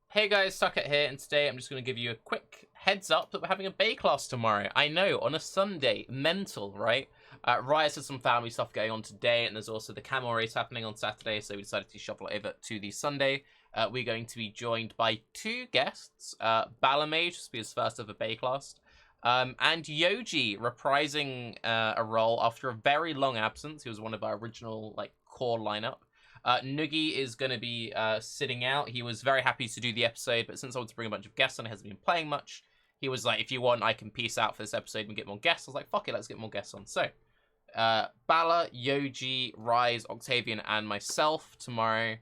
Hey guys, Tarke here, and today I'm just going to give you a quick heads up that we're having a Baeclast tomorrow. I know, on a Sunday. Mental, right? Rise has some family stuff going on today, and there's also the camel race happening on Saturday, so we decided to shuffle it over to the Sunday. We're going to be joined by two guests. Balor, this will be his first ever Baeclast, and Yoji, reprising a role after a very long absence. He was one of our original core lineup. Noogie is going to be sitting out. He was very happy to do the episode, but since I want to bring a bunch of guests on, he hasn't been playing much. He was like, if you want, I can peace out for this episode and get more guests. I was like, fuck it, let's get more guests on. So, Balor, Yoji, Rise, Octavian, and myself tomorrow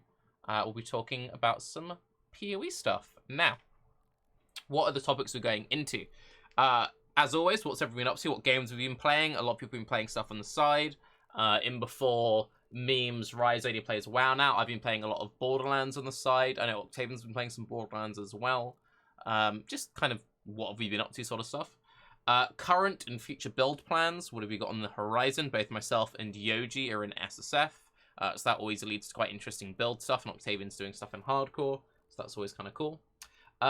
will be talking about some PoE stuff. Now, what are the topics we're going into? As always, what's everyone up to? What games have we been playing? A lot of people have been playing stuff on the side. In before memes, Rise only plays WoW now. I've been playing a lot of Borderlands on the side. I know Octavian's been playing some Borderlands as well. Just kind of what have we been up to sort of stuff. Current and future build plans. What have we got on the horizon? Both myself and Yoji are in SSF. So that always leads to quite interesting build stuff. And Octavian's doing stuff in hardcore. So that's always kind of cool.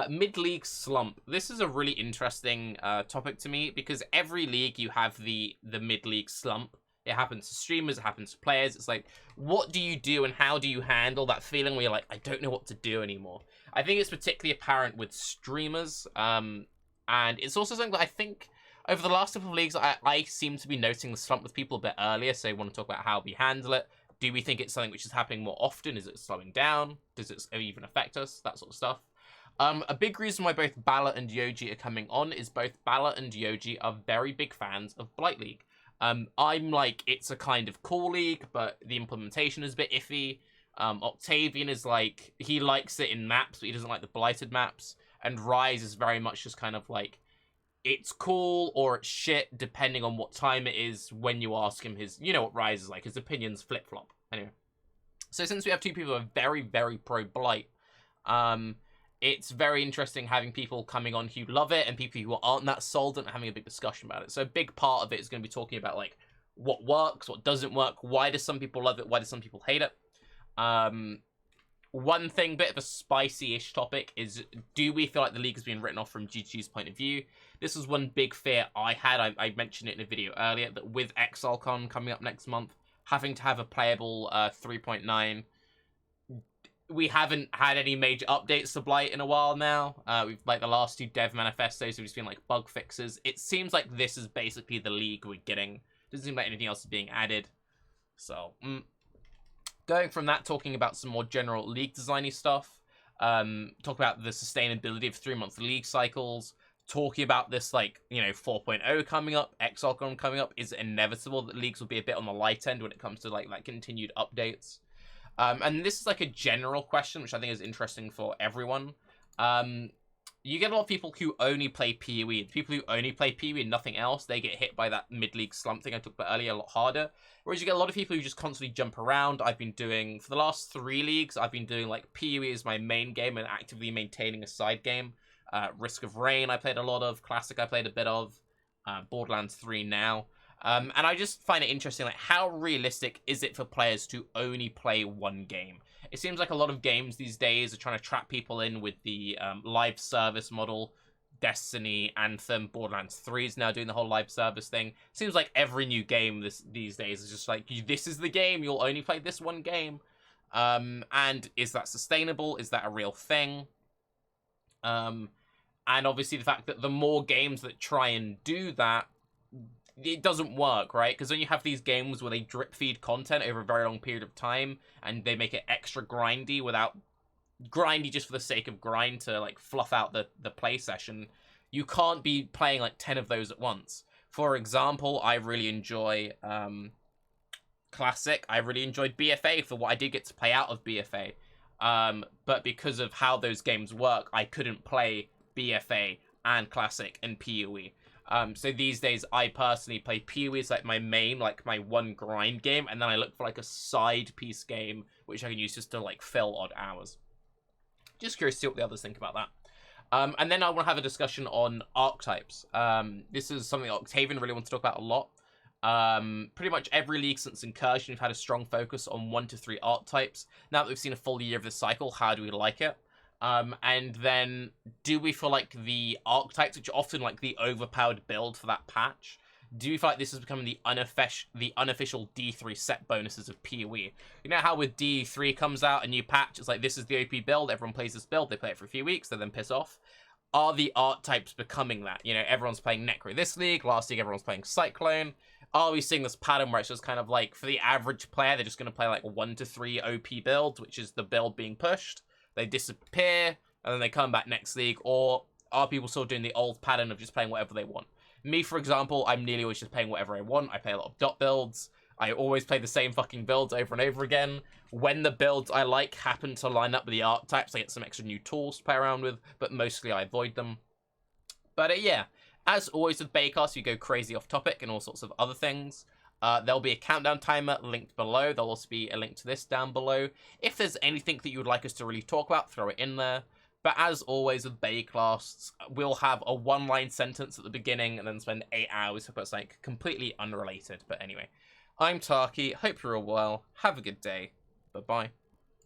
Mid-league slump. This is a really interesting topic to me because every league you have the mid-league slump. It happens to streamers, it happens to players. It's like, what do you do and how do you handle that feeling where you're like, I don't know what to do anymore? I think it's particularly apparent with streamers. And it's also something that I think over the last couple of leagues, I seem to be noticing the slump with people a bit earlier. So I want to talk about how we handle it. Do we think it's something which is happening more often? Is it slowing down? Does it even affect us? That sort of stuff. A big reason why both Balor and Yoji are coming on is both Balor and Yoji are very big fans of Blight League. I'm like, it's a kind of cool league, but the implementation is a bit iffy. Octavian is like, he likes it in maps, but he doesn't like the blighted maps. And Rise is very much just kind of like, it's cool or it's shit, depending on what time it is when you ask him his, you know what Rise is like, his opinions flip-flop. Anyway. So since we have two people who are very, very pro-Blight, it's very interesting having people coming on who love it and people who aren't that sold and having a big discussion about it. So a big part of it is going to be talking about like what works, what doesn't work, why do some people love it, why do some people hate it. One thing, bit of a spicy-ish topic, is do we feel like the league has been written off from GG's point of view? This was one big fear I had. I mentioned it in a video earlier, that with ExileCon coming up next month, having to have a playable 3.9, we haven't had any major updates to Blight in a while now. We've like the last two dev manifestos have just been like bug fixes. It seems like this is basically the league we're getting. Doesn't seem like anything else is being added. So, going from that, talking about some more general league designy stuff. Talk about the sustainability of 3-month league cycles. Talking about this, like, you know, 4.0 coming up, ExileCon coming up. Is it inevitable that leagues will be a bit on the light end when it comes to like continued updates? And this is like a general question, which I think is interesting for everyone. You get a lot of people who only play PoE. The people who only play PoE and nothing else, they get hit by that mid-league slump thing I talked about earlier a lot harder. Whereas you get a lot of people who just constantly jump around. I've been doing, for the last 3 leagues, I've been doing like PoE as my main game and actively maintaining a side game. Risk of Rain I played a lot of. Classic I played a bit of. Borderlands 3 now. And I just find it interesting, like, how realistic is it for players to only play one game? It seems like a lot of games these days are trying to trap people in with the live service model. Destiny, Anthem, Borderlands 3 is now doing the whole live service thing. Seems like every new game these days is just like, this is the game, you'll only play this one game. And is that sustainable? Is that a real thing? And obviously the fact that the more games that try and do that, it doesn't work, right? Because then you have these games where they drip feed content over a very long period of time and they make it extra grindy without grindy just for the sake of grind to like fluff out the play session. You can't be playing like 10 of those at once. For example, I really enjoy Classic. I really enjoyed BFA for what I did get to play out of BFA. But because of how those games work, I couldn't play BFA and Classic and PoE. So these days, I personally play PoE as like my main, like my one grind game, and then I look for like a side piece game, which I can use just to like fill odd hours. Just curious to see what the others think about that. And then I want to have a discussion on archetypes. This is something Octavian really wants to talk about a lot. Pretty much every league since Incursion, we've had a strong focus on 1 to 3 archetypes. Now that we've seen a full year of this cycle, how do we like it? And then do we feel like the archetypes, which are often like the overpowered build for that patch, do you feel like this is becoming the unofficial D3 set bonuses of PoE? You know how with D3 comes out, a new patch, it's like, this is the OP build, everyone plays this build, they play it for a few weeks, they then piss off. Are the archetypes becoming that? You know, everyone's playing Necro this league, last league everyone's playing Cyclone. Are we seeing this pattern where it's just kind of like, for the average player, they're just going to play like 1 to 3 OP builds, which is the build being pushed. They disappear, and then they come back next league, or are people still doing the old pattern of just playing whatever they want? Me, for example, I'm nearly always just playing whatever I want. I play a lot of dot builds. I always play the same fucking builds over and over again. When the builds I like happen to line up with the archetypes, I get some extra new tools to play around with, but mostly I avoid them. But yeah, as always with Baeclast, you go crazy off topic and all sorts of other things. There'll be a countdown timer linked below. There'll also be a link to this down below. If there's anything that you would like us to really talk about, throw it in there. But as always with Baeclasts, we'll have a one-line sentence at the beginning and then spend 8 hours if it's like completely unrelated. But anyway, I'm Tarke. Hope you're all well. Have a good day. Bye-bye.